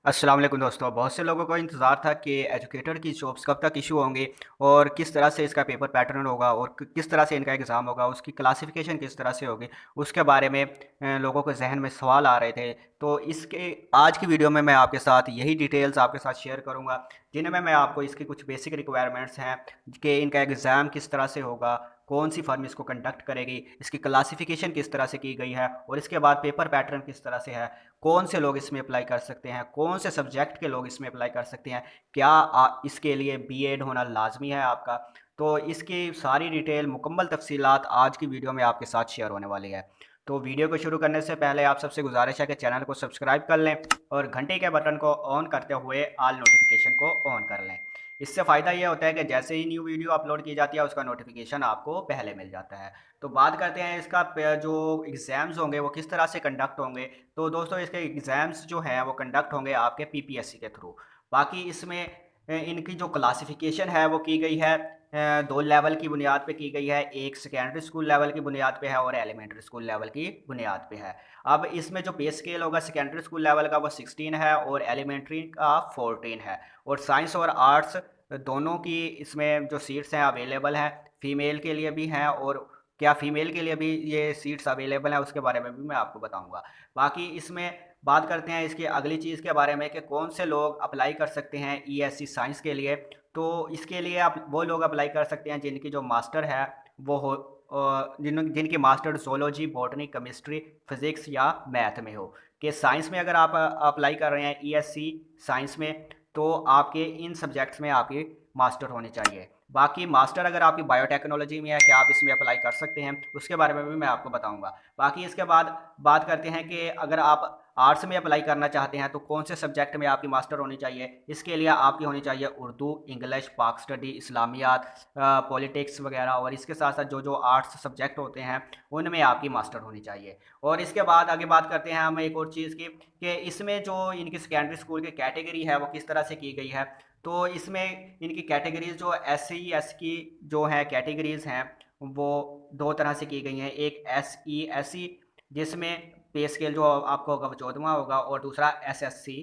अस्सलाम वालेकुम दोस्तों। बहुत से लोगों को इंतज़ार था कि एजुकेटर की जॉब्स कब तक इशू होंगी और किस तरह से इसका पेपर पैटर्न होगा और किस तरह से इनका एग्ज़ाम होगा, उसकी क्लासिफिकेशन किस तरह से होगी, उसके बारे में लोगों के जहन में सवाल आ रहे थे। तो इसके आज की वीडियो में मैं आपके साथ यही डिटेल्स आपके साथ शेयर करूंगा, जिनमें मैं आपको इसकी कुछ बेसिक रिक्वायरमेंट्स हैं कि इनका एग्ज़ाम किस तरह से होगा, कौन सी फर्म इसको कंडक्ट करेगी, इसकी क्लासिफिकेशन किस तरह से की गई है और इसके बाद पेपर पैटर्न किस तरह से है, कौन से लोग इसमें अप्लाई कर सकते हैं, कौन से सब्जेक्ट के लोग इसमें अप्लाई कर सकते हैं, क्या इसके लिए बीएड होना लाजमी है आपका। तो इसकी सारी डिटेल मुकम्मल तफसीलात आज की वीडियो में आपके साथ शेयर होने वाली है। तो वीडियो को शुरू करने से पहले आप सबसे गुजारिश है कि चैनल को सब्सक्राइब कर लें और घंटे के बटन को ऑन करते हुए ऑल नोटिफिकेशन को ऑन कर लें। इससे फ़ायदा ये होता है कि जैसे ही न्यू वीडियो अपलोड की जाती है उसका नोटिफिकेशन आपको पहले मिल जाता है। तो बात करते हैं इसका जो एग्ज़ाम्स होंगे वो किस तरह से कंडक्ट होंगे। तो दोस्तों इसके एग्ज़ाम्स जो हैं वो कंडक्ट होंगे आपके पीपीएससी के थ्रू। बाकी इसमें इनकी जो क्लासिफिकेशन है वो की गई है दो लेवल की बुनियाद पे की गई है। एक सेकेंडरी स्कूल लेवल की बुनियाद पे है और एलिमेंट्री स्कूल लेवल की बुनियाद पे है। अब इसमें जो पे स्केल होगा सेकेंडरी स्कूल लेवल का वो 16 है और एलिमेंट्री का 14 है। और साइंस और आर्ट्स दोनों की इसमें जो सीट्स हैं अवेलेबल हैं, फीमेल के लिए भी हैं और क्या फ़ीमेल के लिए भी ये सीट्स अवेलेबल हैं उसके बारे में भी मैं आपको बताऊंगा। बाकी इसमें बात करते हैं इसकी अगली चीज़ के बारे में कि कौन से लोग अप्लाई कर सकते हैं ईएससी साइंस के लिए। तो इसके लिए आप वो लोग अप्लाई कर सकते हैं जिनकी जो मास्टर है वो हो जिनकी master zoology, botany, chemistry, physics या मैथ में हो। कि साइंस में अगर आप अप्लाई कर रहे हैं ईएससी साइंस में तो आपके इन सब्जेक्ट्स में आपकी मास्टर होनी चाहिए। बाकी मास्टर अगर आपकी बायोटेक्नोलॉजी में है कि आप इसमें अप्लाई कर सकते हैं, उसके बारे में भी मैं आपको बताऊंगा। बाकी इसके बाद बात करते हैं कि अगर आप आर्ट्स में अप्लाई करना चाहते हैं तो कौन से सब्जेक्ट में आपकी मास्टर होनी चाहिए। इसके लिए आपकी होनी चाहिए उर्दू, इंग्लिश, पाक स्टडी, इस्लामियात, पॉलिटिक्स वगैरह। और इसके साथ साथ जो जो आर्ट्स सब्जेक्ट होते हैं उनमें आपकी मास्टर होनी चाहिए। और इसके बाद आगे बात करते हैं हम एक और चीज़ की कि इसमें जो इनकी सेकेंडरी स्कूल की कैटेगरी है वो किस तरह से की गई है। तो इसमें इनकी कैटेगरीज जो एस सी एस की जो है कैटेगरीज हैं वो दो तरह से की गई हैं। एक एस सी जिसमें पे स्केल जो आपको होगा वो 14वां होगा और दूसरा एस एस सी,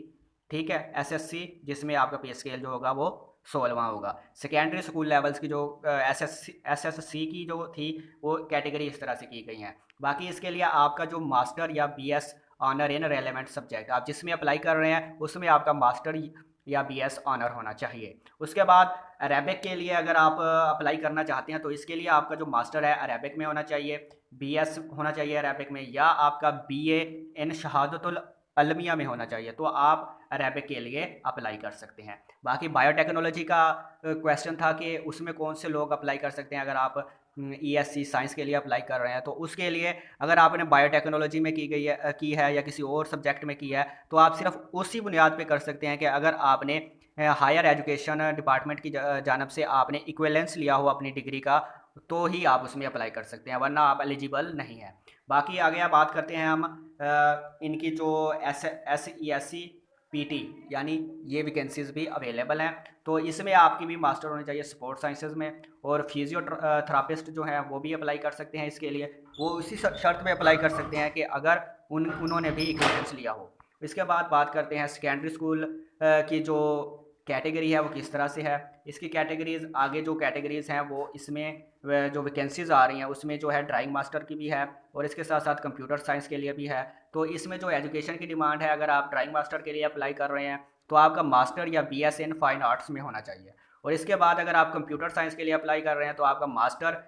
ठीक है, एस एस सी जिसमें आपका पे स्केल जो होगा वो 16वां होगा। सेकेंडरी स्कूल लेवल्स की जो एस एस सी की जो थी वो कैटेगरी इस तरह से की गई हैं। बाकी इसके लिए आपका जो मास्टर या B S honour in relevant subject आप जिसमें अप्लाई कर रहे हैं उसमें आपका मास्टर या बीएस ऑनर होना चाहिए। उसके बाद अरेबिक के लिए अगर आप अप्लाई करना चाहते हैं तो इसके लिए आपका जो मास्टर है अरेबिक में होना चाहिए, बीएस होना चाहिए अरेबिक में, या आपका बीए इन शहादतुल अलमिया में होना चाहिए। तो आप अरेबिक के लिए अप्लाई कर सकते हैं। बाकी बायोटेक्नोलॉजी का क्वेश्चन था कि उसमें कौन से लोग अप्लाई कर सकते हैं। अगर आप ईएससी साइंस के लिए अप्लाई कर रहे हैं तो उसके लिए अगर आपने बायोटेक्नोलॉजी में की है या किसी और सब्जेक्ट में की है तो आप सिर्फ उसी बुनियाद पे कर सकते हैं कि अगर आपने हायर एजुकेशन डिपार्टमेंट की जानब से आपने इक्विवेलेंस लिया हो अपनी डिग्री का तो ही आप उसमें अप्लाई कर सकते हैं, वरना आप एलिजिबल नहीं हैं। बाकी आगे आप बात करते हैं हम इनकी जो S E S C P T यानी ये वैकेंसीज भी अवेलेबल हैं। तो इसमें आपकी भी मास्टर होनी चाहिए स्पोर्ट्स साइंसेज में। और फिजियोथेरापिस्ट जो है वो भी अप्लाई कर सकते हैं इसके लिए। वो उसी शर्त में अप्लाई कर सकते हैं कि अगर उन्होंने भी इक्विवेलेंस लिया हो। इसके बाद बात करते हैं सेकेंडरी स्कूल की जो कैटेगरी है वो किस तरह से है। इसकी कैटेगरीज आगे जो कैटेगरीज हैं वो इसमें जो वैकेंसीज आ रही हैं उसमें जो है ड्राइंग मास्टर की भी है और इसके साथ साथ कंप्यूटर साइंस के लिए भी है। तो इसमें जो एजुकेशन की डिमांड है, अगर आप ड्राइंग मास्टर के लिए अप्लाई कर रहे हैं तो आपका मास्टर या बीएस इन फाइन आर्ट्स में होना चाहिए। और इसके बाद अगर आप कंप्यूटर साइंस के लिए अप्लाई कर रहे हैं तो आपका मास्टर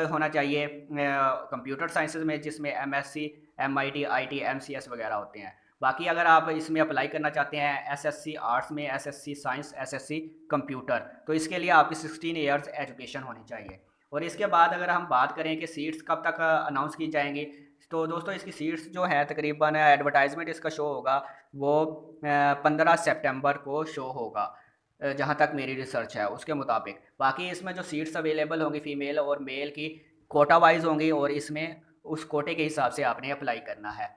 होना चाहिए कंप्यूटर साइंसेज में, जिसमें एमएससी, एमआईटी, आईटी, एमसीएस वगैरह होते हैं। बाकी अगर आप इसमें अप्लाई करना चाहते हैं एसएससी आर्ट्स में, एसएससी साइंस, एसएससी कंप्यूटर, तो इसके लिए आपकी 16 ईयर्स एजुकेशन होनी चाहिए। और इसके बाद अगर हम बात करें कि सीट्स कब तक अनाउंस की जाएंगी, तो दोस्तों इसकी सीट्स जो है तकरीबन एडवर्टाइजमेंट इसका शो होगा वो 15 सितंबर को शो होगा, जहाँ तक मेरी रिसर्च है उसके मुताबिक। बाकी इसमें जो सीट्स अवेलेबल होंगी फ़ीमेल और मेल की कोटा वाइज होंगी और इसमें उस कोटे के हिसाब से आपने अप्लाई करना है।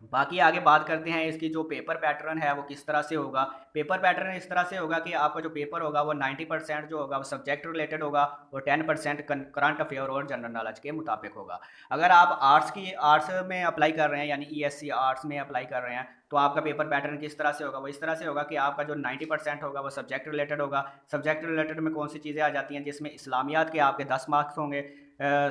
बाकी आगे बात करते हैं इसकी जो पेपर पैटर्न है वो किस तरह से होगा। पेपर पैटर्न इस तरह से होगा कि आपका जो पेपर होगा वो 90% जो होगा वो सब्जेक्ट रिलेटेड होगा और 10% करंट अफेयर और जनरल नॉलेज के मुताबिक होगा। अगर आप आर्ट्स में अप्लाई कर रहे हैं यानी ईएससी आर्ट्स में अप्लाई कर रहे हैं तो आपका पेपर पैटर्न किस तरह से होगा, वो इस तरह से होगा कि आपका जो 90% होगा वो सब्जेक्ट रिलेटेड होगा। सब्जेक्ट रिलेटेड में कौन सी चीज़ें आ जाती हैं, जिसमें इस्लामियात के आपके 10 मार्क्स होंगे,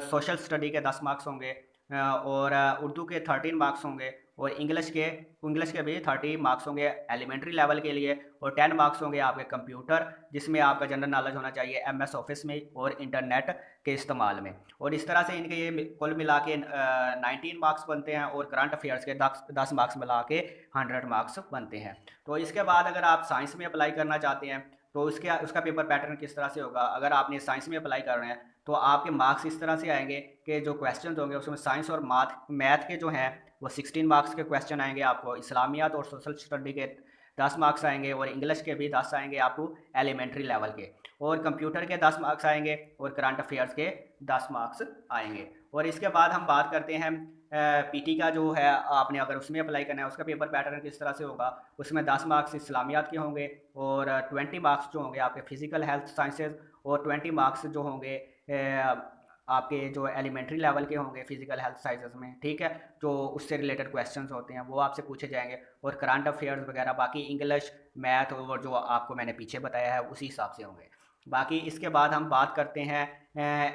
सोशल स्टडी के 10 मार्क्स होंगे, और उर्दू के 13 मार्क्स होंगे, और इंग्लिश के भी 30 मार्क्स होंगे एलिमेंट्री लेवल के लिए, और 10 मार्क्स होंगे आपके कंप्यूटर, जिसमें आपका जनरल नॉलेज होना चाहिए एमएस ऑफिस में और इंटरनेट के इस्तेमाल में। और इस तरह से इनके ये कुल मिला के 19 मार्क्स बनते हैं, और करंट अफेयर्स के 10 मार्क्स मिला के 100 मार्क्स बनते हैं। तो इसके बाद अगर आप साइंस में अप्लाई करना चाहते हैं तो उसका पेपर पैटर्न किस तरह से होगा। अगर आपने साइंस में अप्लाई कर रहे हैं तो आपके मार्क्स इस तरह से आएंगे कि जो क्वेश्चन होंगे उसमें साइंस और मैथ के जो हैं वो 16 मार्क्स के क्वेश्चन आएंगे आपको, इस्लामियात और सोशल स्टडी के 10 मार्क्स आएंगे, और इंग्लिश के भी 10 आएंगे आपको एलिमेंट्री लेवल के, और कंप्यूटर के 10 मार्क्स आएंगे, और करंट अफेयर्स के 10 मार्क्स आएंगे। और इसके बाद हम बात करते हैं पीटी का जो है, आपने अगर उसमें अप्लाई करना है उसका पेपर पैटर्न किस तरह से होगा। उसमें 10 मार्क्स इस्लामियात के होंगे, और 20 मार्क्स जो होंगे आपके फिजिकल हेल्थ साइंसेज, और 20 मार्क्स जो होंगे आपके जो एलिमेंट्री लेवल के होंगे फिजिकल हेल्थ साइंसेज में, ठीक है, जो उससे रिलेटेड क्वेश्चंस होते हैं वो आपसे पूछे जाएंगे, और करंट अफेयर्स वगैरह बाकी इंग्लिश मैथ और जो आपको मैंने पीछे बताया है उसी हिसाब से होंगे। बाकी इसके बाद हम बात करते हैं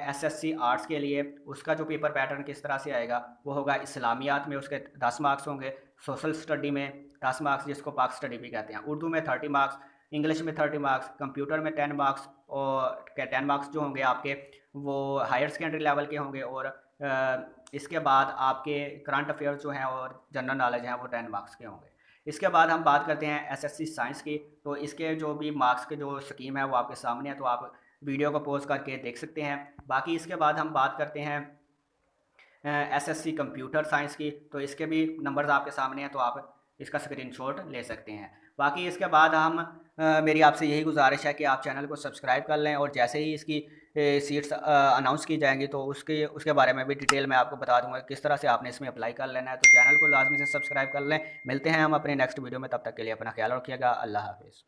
एसएससी आर्ट्स के लिए, उसका जो पेपर पैटर्न किस तरह से आएगा वो होगा इस्लामियात में उसके 10 मार्क्स होंगे, सोशल स्टडी में 10 मार्क्स जिसको पाक स्टडी भी कहते हैं, उर्दू में 30 मार्क्स, इंग्लिश में 30 मार्क्स, कंप्यूटर में 10 मार्क्स, और 10 मार्क्स जो होंगे आपके वो हायर सेकेंडरी लेवल के होंगे, और इसके बाद आपके करंट अफेयर्स जो हैं और जनरल नॉलेज हैं वो 10 मार्क्स के होंगे। इसके बाद हम बात करते हैं एसएससी साइंस की, तो इसके जो भी मार्क्स के जो स्कीम है वो आपके सामने है, तो आप वीडियो को पॉज करके देख सकते हैं। बाकी इसके बाद हम बात करते हैं एसएससी कंप्यूटर साइंस की, तो इसके भी नंबर्स आपके सामने हैं, तो आप इसका स्क्रीनशॉट ले सकते हैं। बाकी इसके बाद हम मेरी आपसे यही गुजारिश है कि आप चैनल को सब्सक्राइब कर लें, और जैसे ही इसकी सीट्स अनाउंस की जाएंगी तो उसके उसके बारे में भी डिटेल में आपको बता दूंगा किस तरह से आपने इसमें अप्लाई कर लेना है। तो चैनल को लाजमी से सब्सक्राइब कर लें। मिलते हैं हम अपने नेक्स्ट वीडियो में, तब तक के लिए अपना ख्याल रखिएगा। अल्लाह हाफिज़।